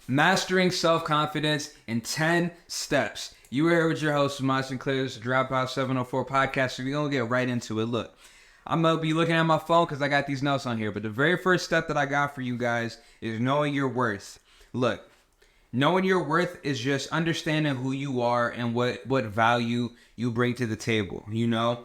Mastering self-confidence in 10 steps. You were here with your host, Tomas Sinclair's Dropout 704 podcast. So we're going to get right into it. Look, I'm going to be looking at my phone because I got these notes on here. But the very first step that I got for you guys is knowing your worth. Look, knowing your worth is just understanding who you are and what value you bring to the table. You know,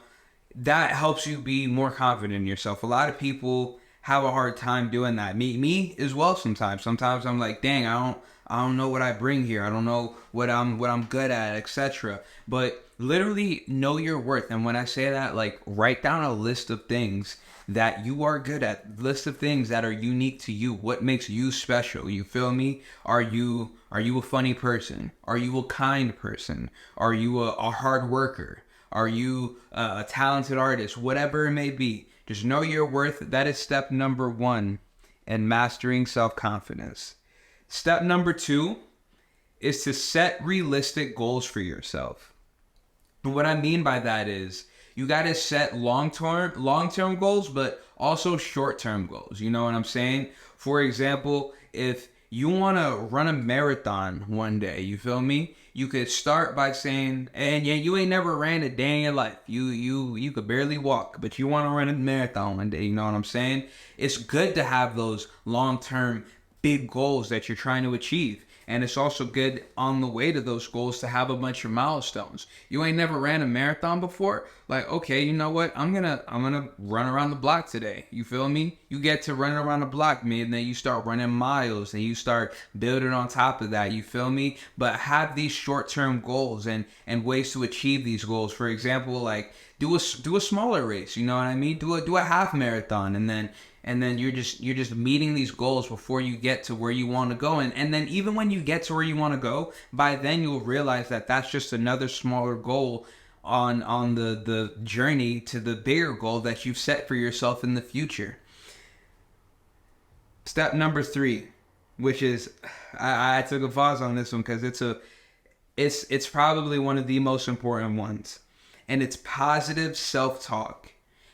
that helps you be more confident in yourself. A lot of people have a hard time doing that. Me as well sometimes. Sometimes I'm like, dang, I don't know what I bring here. I don't know what I'm good at, etc. But literally know your worth. And when I say that, like, write down a list of things that you are good at, list of things that are unique to you. What makes you special? You feel me? Are you a funny person? Are you a kind person? Are you a hard worker? Are you a talented artist? Whatever it may be. Just know your worth. That is step number 1 in mastering self-confidence. Step number 2 is to set realistic goals for yourself. And what I mean by that is you got to set long-term goals, but also short-term goals. You know what I'm saying? For example, if you want to run a marathon one day, you feel me? You could start by saying, and yeah, you ain't never ran a day in your life. You could barely walk, but you want to run a marathon one day. You know what I'm saying? It's good to have those long-term big goals that you're trying to achieve. And it's also good on the way to those goals to have a bunch of milestones. You ain't never ran a marathon before? Like, okay, you know what? I'm gonna run around the block today. You feel me? You get to run around the block, man, and then you start running miles and you start building on top of that. You feel me? But have these short-term goals and ways to achieve these goals. For example, like do a smaller race. You know what I mean? Do a half marathon, and then you're just meeting these goals before you get to where you want to go. And then even when you get to where you want to go, by then you'll realize that that's just another smaller goal on the journey to the bigger goal that you've set for yourself in the future. Step number 3, which is, I took a pause on this one because it's probably one of the most important ones, and it's positive self-talk.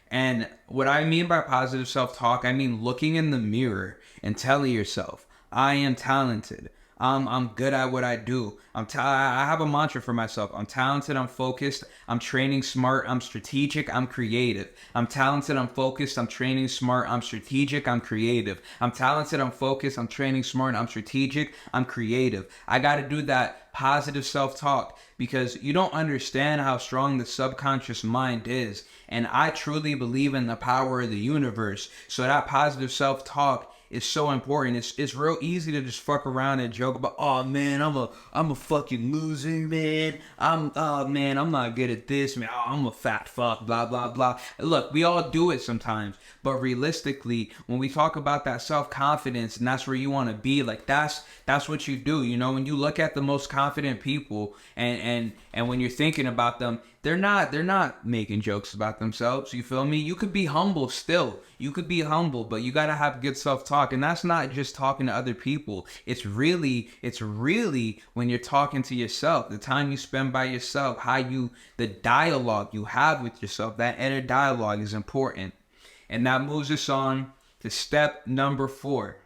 And what I mean by positive self-talk, I mean looking in the mirror and telling yourself, I am talented. I'm good at what I do. I have a mantra for myself. I'm talented, I'm focused, I'm training smart, I'm strategic, I'm creative. I'm talented, I'm focused, I'm training smart, I'm strategic, I'm creative. I'm talented, I'm focused, I'm training smart, I'm strategic, I'm creative. I got to do that positive self-talk because you don't understand how strong the subconscious mind is. And I truly believe in the power of the universe. So that positive self-talk is so important. It's real easy to just fuck around and joke about, oh man, I'm a fucking loser, man. I'm not good at this, man. Oh, I'm a fat fuck, blah blah blah. Look, we all do it sometimes, but realistically, when we talk about that self-confidence and that's where you want to be, like that's what you do. You know, when you look at the most confident people and when you're thinking about them, they're not making jokes about themselves. You feel me? You could be humble still. You could be humble, but you gotta have good self-talk. And that's not just talking to other people. It's really when you're talking to yourself, the time you spend by yourself, the dialogue you have with yourself, that inner dialogue is important. And that moves us on to step number 4.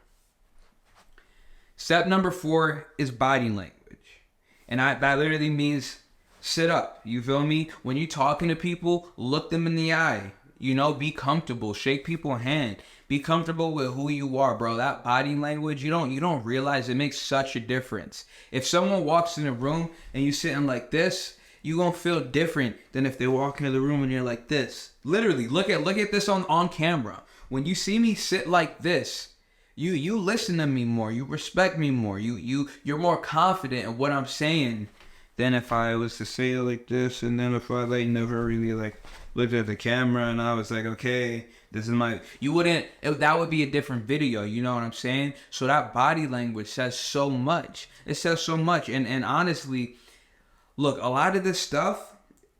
Step number 4 is body language. And that literally means sit up. You feel me? When you're talking to people, look them in the eye. You know, be comfortable. Shake people's hand. Be comfortable with who you are, bro. That body language, you don't realize it makes such a difference. If someone walks in a room and you sitting like this, you gonna feel different than if they walk into the room and you're like this. Literally, look at this on camera. When you see me sit like this, you listen to me more. You respect me more. You're more confident in what I'm saying than if I was to say it like this, and then if I like never really like looked at the camera and I was like, okay, this is that would be a different video, you know what I'm saying? So that body language says so much. It says so much. And honestly, look, a lot of this stuff,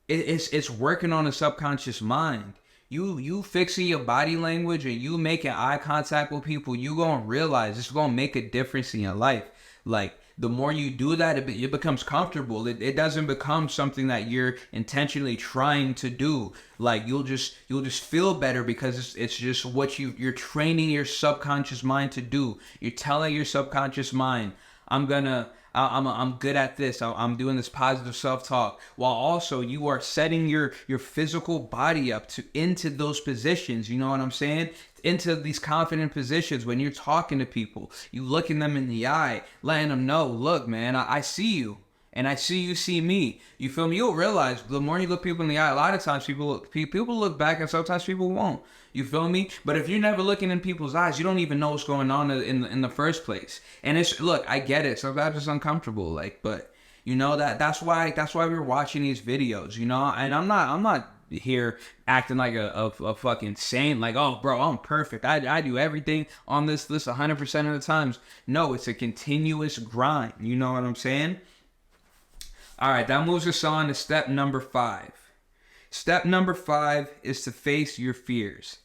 it's working on the subconscious mind. You fixing your body language and you making eye contact with people, you gonna realize it's gonna make a difference in your life. Like, the more you do that, it becomes comfortable. It doesn't become something that you're intentionally trying to do. Like, you'll just feel better because it's just what you're training your subconscious mind to do. You're telling your subconscious mind, I'm good at this. I'm doing this positive self-talk, while also you are setting your physical body up to into those positions. You know what I'm saying? Into these confident positions when you're talking to people, you looking them in the eye, letting them know, look, man, I see you. And I see you see me. You feel me? You'll realize the more you look people in the eye, a lot of times people look back and sometimes people won't. You feel me? But if you're never looking in people's eyes, you don't even know what's going on in the first place. And look, I get it. Sometimes it's uncomfortable, but you know that's why we're watching these videos, you know. And I'm not here acting like a fucking saint, like, oh bro, I'm perfect. I do everything on this list 100% of the times. No, it's a continuous grind. You know what I'm saying? All right, that moves us on to step number 5. Step number 5 is to face your fears.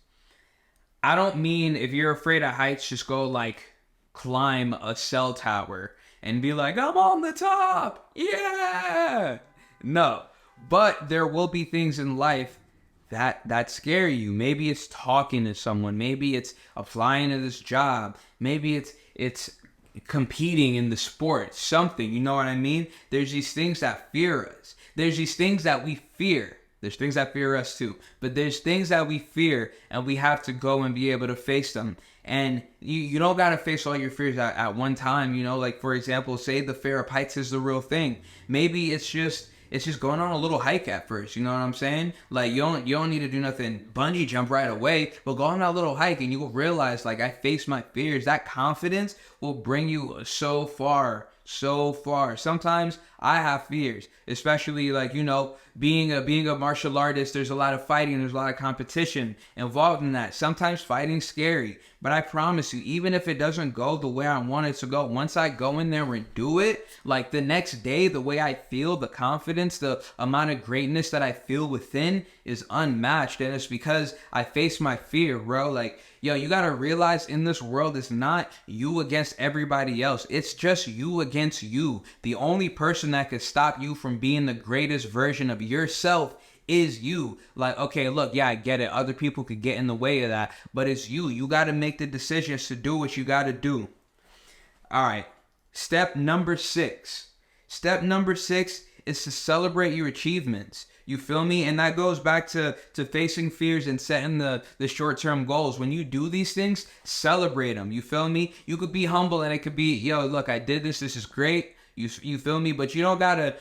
I don't mean if you're afraid of heights, just go climb a cell tower and be like, I'm on the top. Yeah. No, but there will be things in life that scare you. Maybe it's talking to someone. Maybe it's applying to this job. Maybe it's competing in the sport, something, you know what I mean? There's these things that fear us. There's these things that we fear. There's things that fear us too. But there's things that we fear, and we have to go and be able to face them. And you don't got to face all your fears at one time, you know? Like, for example, say the fear of heights is the real thing. Maybe it's just going on a little hike at first, you know what I'm saying? Like, you don't need to do nothing bungee jump right away, but go on that little hike and you will realize, I face my fears. That confidence will bring you so far. Sometimes I have fears, especially being a martial artist. There's a lot of fighting, there's a lot of competition involved in that. Sometimes fighting's scary, but I promise you, even if it doesn't go the way I want it to go, once I go in there and do it, the next day, the way I feel, the confidence, the amount of greatness that I feel within is unmatched. And it's because I face my fear, bro. Yo, you gotta realize in this world, it's not you against everybody else. It's just you against you. The only person that could stop you from being the greatest version of yourself is you. Okay, look, yeah, I get it. Other people could get in the way of that, but it's you. You gotta make the decisions to do what you gotta do. All right, step number 6. Step number 6 is to celebrate your achievements. You feel me? And that goes back to facing fears and setting the short-term goals. When you do these things, celebrate them. You feel me? You could be humble and it could be, yo, look, I did this. This is great. You feel me? But you don't gotta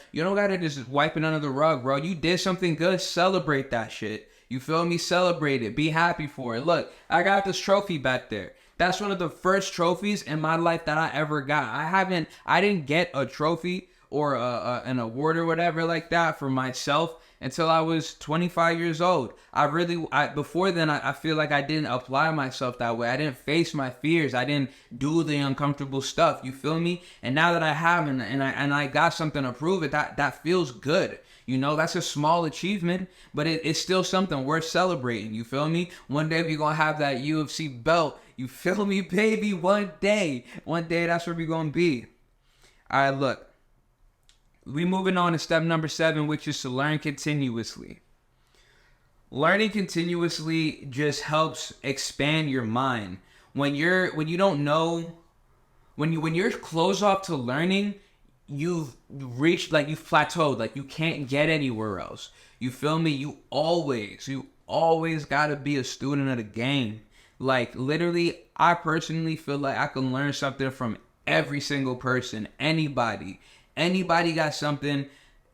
just wipe it under the rug, bro. You did something good. Celebrate that shit. You feel me? Celebrate it. Be happy for it. Look, I got this trophy back there. That's one of the first trophies in my life that I ever got. I didn't get a trophy or an award or whatever like that for myself until I was 25 years old. Before then, I feel like I didn't apply myself that way. I didn't face my fears. I didn't do the uncomfortable stuff. You feel me? And now that I have and I got something to prove it, that feels good. You know, that's a small achievement, but it's still something worth celebrating. You feel me? One day we're going to have that UFC belt. You feel me, baby? One day, that's where we're going to be. All right, look. We moving on to step number 7, which is to learn continuously. Learning continuously just helps expand your mind. When you're closed off to learning, you've reached, you've plateaued, you can't get anywhere else. You feel me? You always gotta be a student of the game. Literally, I personally feel like I can learn something from every single person, anybody got something.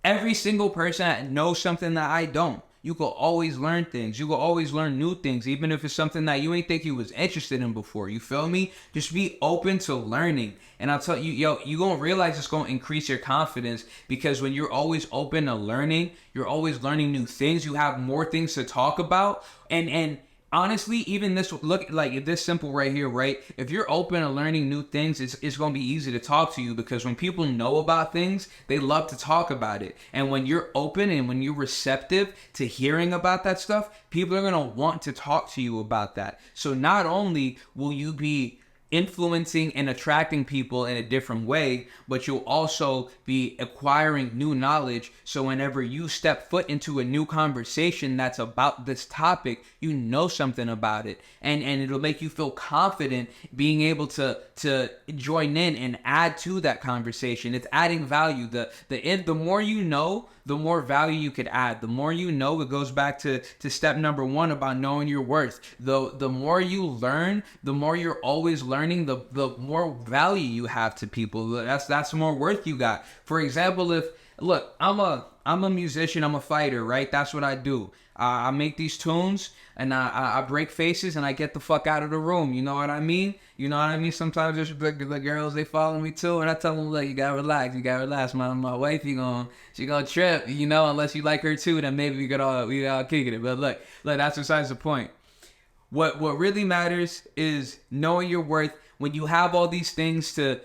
Every single person knows something that I don't. You can always learn things. You can always learn new things, even if it's something that you ain't think you was interested in before. You feel me? Just be open to learning. And I'll tell you, you gonna realize it's gonna increase your confidence, because when you're always open to learning, you're always learning new things. You have more things to talk about. And honestly, even this simple right here, right? If you're open to learning new things, it's going to be easy to talk to you, because when people know about things, they love to talk about it. And when you're open and when you're receptive to hearing about that stuff, people are going to want to talk to you about that. So not only will you be influencing and attracting people in a different way, but you'll also be acquiring new knowledge. So whenever you step foot into a new conversation that's about this topic, you know something about it, and it'll make you feel confident being able to join in and add to that conversation. It's adding value. The more you know, the more value you could add. The more you know, it goes back to step number one about knowing your worth. The more you learn, the more you're always learning, the more value you have to people. That's the more worth you got. For example, I'm a musician, I'm a fighter, right? That's what I do. I make these tunes and I break faces and I get the fuck out of the room. You know what I mean? Sometimes there's the girls, they follow me too, and I tell them, look, you gotta relax. My wife, she gonna trip, unless you like her too, then maybe we all kick it. But look, that's besides the point. What really matters is knowing your worth. When you have all these things to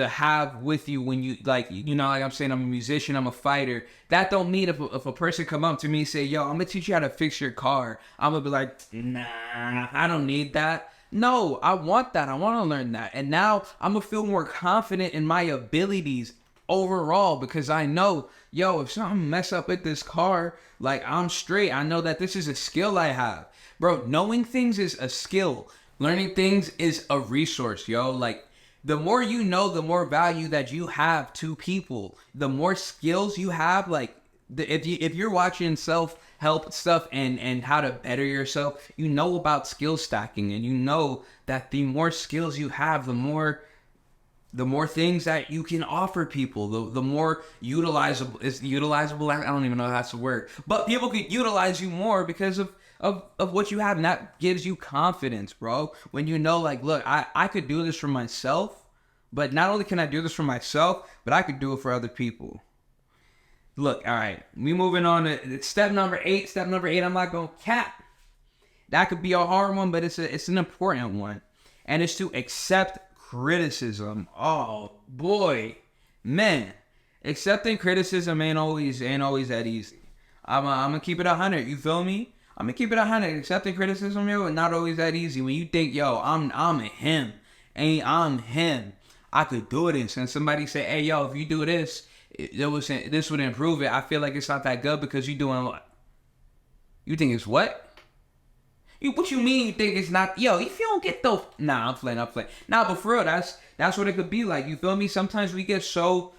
have with you, when you like I'm saying, I'm a musician, I'm a fighter. That don't mean if a person come up to me and say, yo, I'm gonna teach you how to fix your car, I'm gonna be like, nah, I don't need that. No, I want that. I want to learn that. And now I'm gonna feel more confident in my abilities overall, because I know, yo, if something mess up with this car, like, I'm straight. I know that this is a skill I have. Bro, knowing things is a skill. Learning things is a resource, yo. Like, the more you know, the more value that you have to people. The more skills you have, like, if you're watching self-help stuff and how to better yourself, you know about skill stacking, and you know that the more skills you have, the more things that you can offer people, the more utilizable. I don't even know if that's the word, but people can utilize you more because of what you have, and that gives you confidence, bro. When you know, like, look, I could do this for myself, but not only can I do this for myself, but I could do it for other people. Look, all right, we moving on to step number 8. Step number 8, I'm not gonna cap. That could be a hard one, but it's an important one, and it's to accept criticism. Oh boy, man, accepting criticism ain't always that easy. I'm gonna keep it 100. You feel me? I'm gonna keep it 100. Accepting criticism, yo, not always that easy. When you think, yo, I'm him, I could do it. And somebody say, hey, yo, if you do this, this would improve it. I feel like it's not that good because you doing what? You think it's what? What you mean you think it's not? Yo, if you don't get those, nah, I'm playing. Nah, but for real, that's what it could be like. You feel me? Sometimes we get so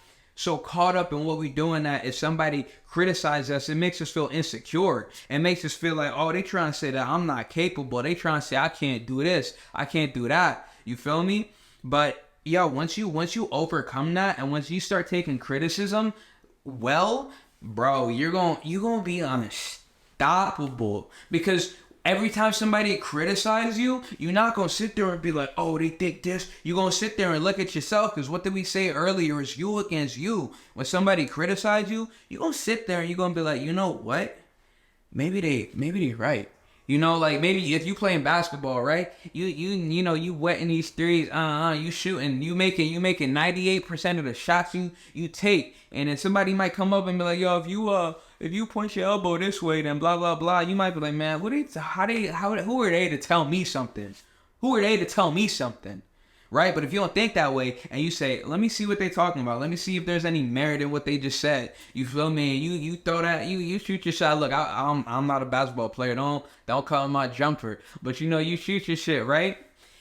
caught up in what we're doing that if somebody criticizes us, it makes us feel insecure. It makes us feel like, oh, they trying to say that I'm not capable. They trying to say I can't do this, I can't do that. You feel me? But yo, once you overcome that, and once you start taking criticism, well, bro, you're gonna be unstoppable. Because every time somebody criticizes you, you're not going to sit there and be like, oh, they think this. You're going to sit there and look at yourself, because what did we say earlier? It's you against you. When somebody criticizes you, you're going to sit there and you're going to be like, you know what? Maybe they right. Like, maybe if you playing basketball, right? You wetting these threes, you shooting, you making 98% of the shots you take. And then somebody might come up and be like, yo, if you point your elbow this way, then blah blah blah. You might be like, man, who are they to tell me something? Who are they to tell me something? Right? But if you don't think that way and you say, let me see what they're talking about. Let me see if there's any merit in what they just said. You feel me? You throw that, you shoot your shot. Look, I'm not a basketball player. Don't call my jumper. But you shoot your shit, right?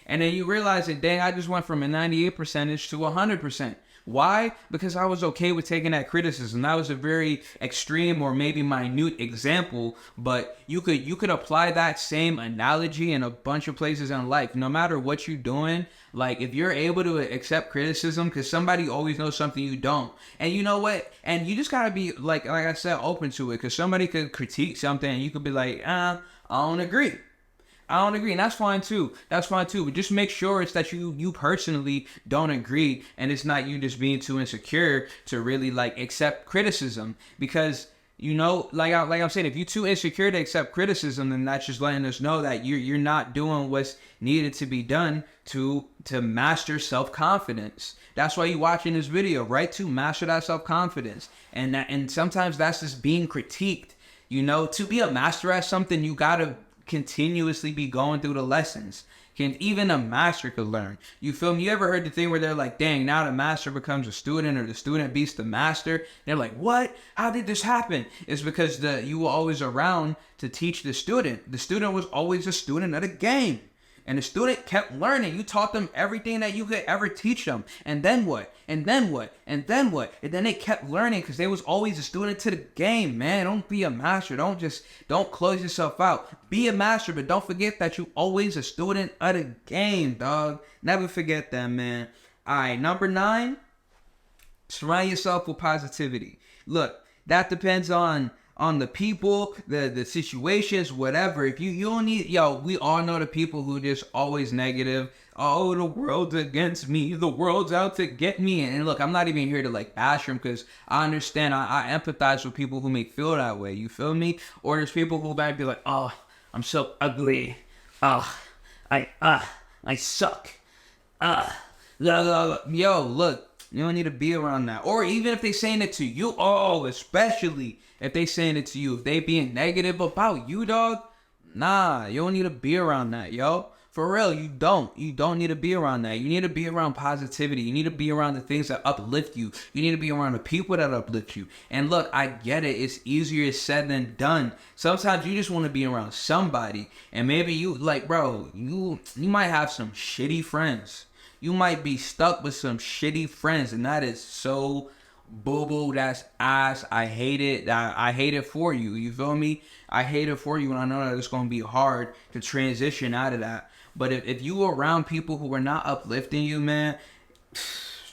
And then you realize that, dang, I just went from a 98% to 100%. Why? Because I was okay with taking that criticism. That was a very extreme or maybe minute example, but you could apply that same analogy in a bunch of places in life. No matter what you're doing, like, if you're able to accept criticism, because somebody always knows something you don't, and you know what? And you just gotta be like I said, open to it, because somebody could critique something and you could be like, I don't agree. And that's fine too. But just make sure it's that you personally don't agree, and it's not you just being too insecure to really like accept criticism. Because like I'm saying, if you're too insecure to accept criticism, then that's just letting us know that you're not doing what's needed to be done to master self-confidence. That's why you're watching this video, right? To master that self-confidence. And sometimes that's just being critiqued. To be a master at something, you gotta continuously be going through the lessons. Even a master could learn. You feel me? You ever heard the thing where they're like, dang, now the master becomes a student or the student beats the master? They're like, what? How did this happen? It's because you were always around to teach the student. The student was always a student of the game. And the student kept learning. You taught them everything that you could ever teach them. And then what? And then what? And then what? And then they kept learning because they was always a student to the game, man. Don't be a master. Don't close yourself out. Be a master, but don't forget that you always a student of the game, dog. Never forget that, man. All right, number 9, surround yourself with positivity. Look, that depends on the people, the situations, whatever. If you don't need, we all know the people who just always negative. Oh, the world's against me. The world's out to get me. And look, I'm not even here to like bash them because I understand. I empathize with people who may feel that way. You feel me? Or there's people who might be like, oh, I'm so ugly. Oh, I suck. Yo, look, you don't need to be around that. Or even if they saying it to you, especially if they saying it to you, if they being negative about you, dog, nah, you don't need to be around that, yo. For real, you don't need to be around that. You need to be around positivity. You need to be around the things that uplift you. You need to be around the people that uplift you. And look, I get it. It's easier said than done. Sometimes you just want to be around somebody. And maybe you, like, bro, you might have some shitty friends. You might be stuck with some shitty friends. And that is so boo-boo, that's ass. I hate it. I hate it for you. You feel me? I hate it for you, and I know that it's going to be hard to transition out of that. But if you are around people who are not uplifting you, man,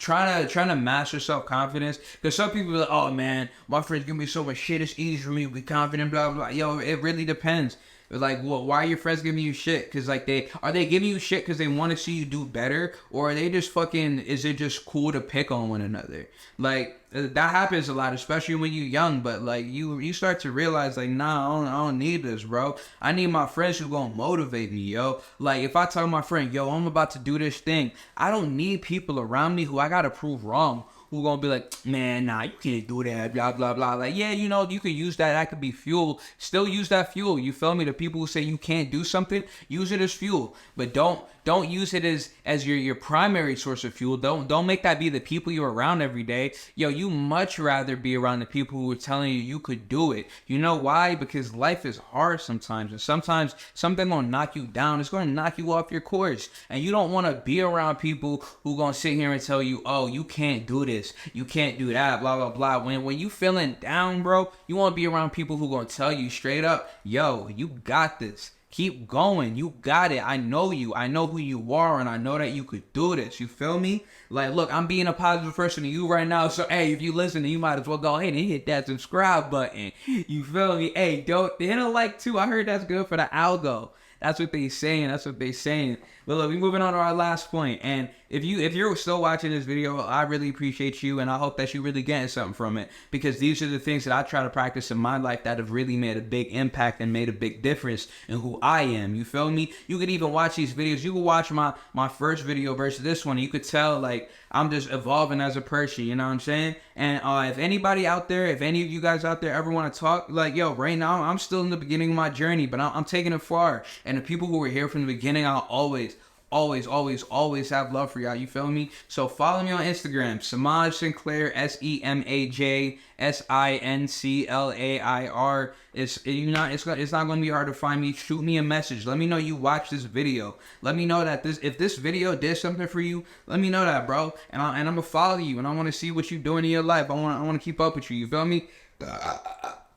trying to master self-confidence. Because some people are like, oh, man, my friends give me so much shit. It's easy for me to be confident, blah, blah, blah. Yo, it really depends. Like, well, why are your friends giving you shit? Because, like, are they giving you shit because they want to see you do better? Or are they just is it just cool to pick on one another? Like, that happens a lot, especially when you're young. But, like, you start to realize, like, nah, I don't need this, bro. I need my friends who gonna motivate me, yo. Like, if I tell my friend, yo, I'm about to do this thing, I don't need people around me who I gotta prove wrong. Who gonna be like, man, nah, you can't do that, blah, blah, blah. Like, yeah, you could use that. That could be fuel. Still use that fuel. You feel me? The people who say you can't do something, use it as fuel. But don't use it as your primary source of fuel. Don't make that be the people you're around every day. Yo, you much rather be around the people who are telling you could do it. You know why? Because life is hard sometimes. And sometimes something gonna knock you down. It's gonna knock you off your course. And you don't want to be around people who gonna sit here and tell you, oh, you can't do this. You can't do that, blah, blah, blah. When you feeling down, bro, you want to be around people who gonna tell you straight up, yo, you got this. Keep going. You got it. I know you. I know who you are, and I know that you could do this. You feel me? Like, look, I'm being a positive person to you right now. So, hey, if you listen, you might as well go ahead and hit that subscribe button. You feel me? Hey, don't hit a like too. I heard that's good for the algo. That's what they saying. But look, we moving on to our last point. And if you're still watching this video, I really appreciate you, and I hope that you really getting something from it, because these are the things that I try to practice in my life that have really made a big impact and made a big difference in who I am. You feel me? You could even watch these videos. You could watch my first video versus this one, and you could tell, like, I'm just evolving as a person, you know what I'm saying? And if anybody out there, if any of you guys out there ever want to talk, like, yo, right now, I'm still in the beginning of my journey, but I'm taking it far. And the people who were here from the beginning, I'll always have love for y'all. You feel me? So follow me on Instagram, Samaj Sinclair, SEMAJ SINCLAIR. It's not going to be hard to find me. Shoot me a message. Let me know you watched this video. Let me know that if this video did something for you, let me know that, bro. And I'm gonna follow you, and I want to see what you're doing in your life. I want to keep up with you. You feel me?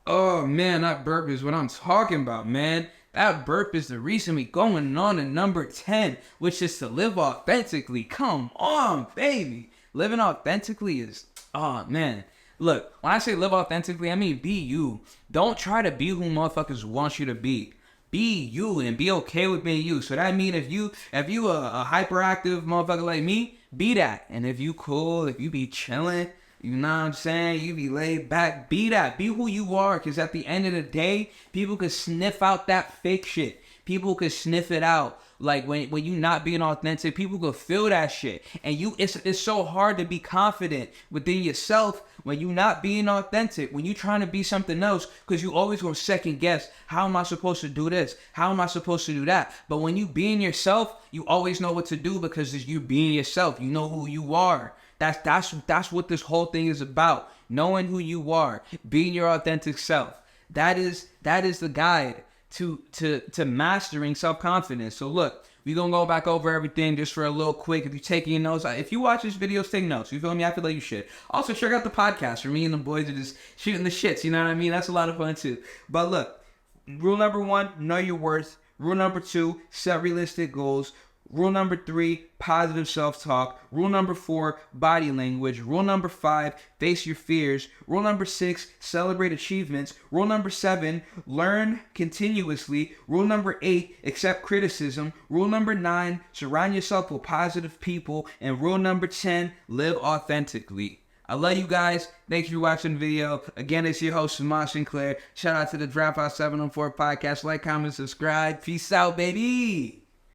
Oh man, that burp is what I'm talking about, man. That burp is the reason we going on to number 10, which is to live authentically. Come on, baby. Living authentically is, oh man. Look, when I say live authentically, I mean be you. Don't try to be who motherfuckers want you to be. Be you and be okay with being you. So that means if you a hyperactive motherfucker like me, be that. And if you cool, if you be chilling, you know what I'm saying? You be laid back. Be that. Be who you are. Because at the end of the day, people can sniff out that fake shit. People could sniff it out. Like when you not being authentic, people could feel that shit. And it's so hard to be confident within yourself when you not being authentic, when you trying to be something else, because you always gonna second guess, how am I supposed to do this? How am I supposed to do that? But when you being yourself, you always know what to do because it's you being yourself. You know who you are. That's what this whole thing is about. Knowing who you are, being your authentic self. That is the guide to mastering self-confidence. So look, we're going to go back over everything just for a little quick. If you're taking notes, if you watch this video, take notes. You feel me? I feel like you should. Also, check out the podcast where me and the boys are just shooting the shits. You know what I mean? That's a lot of fun too. But look, rule number 1, know your worth. Rule number 2, set realistic goals. Rule number 3, positive self-talk. Rule number 4, body language. Rule number 5, face your fears. Rule number 6, celebrate achievements. Rule number 7, learn continuously. Rule number 8, accept criticism. Rule number 9, surround yourself with positive people. And rule number 10, live authentically. I love you guys. Thanks for watching the video. Again, it's your host, Samaj Sinclair. Shout out to the Dropout 704 podcast. Like, comment, subscribe. Peace out, baby.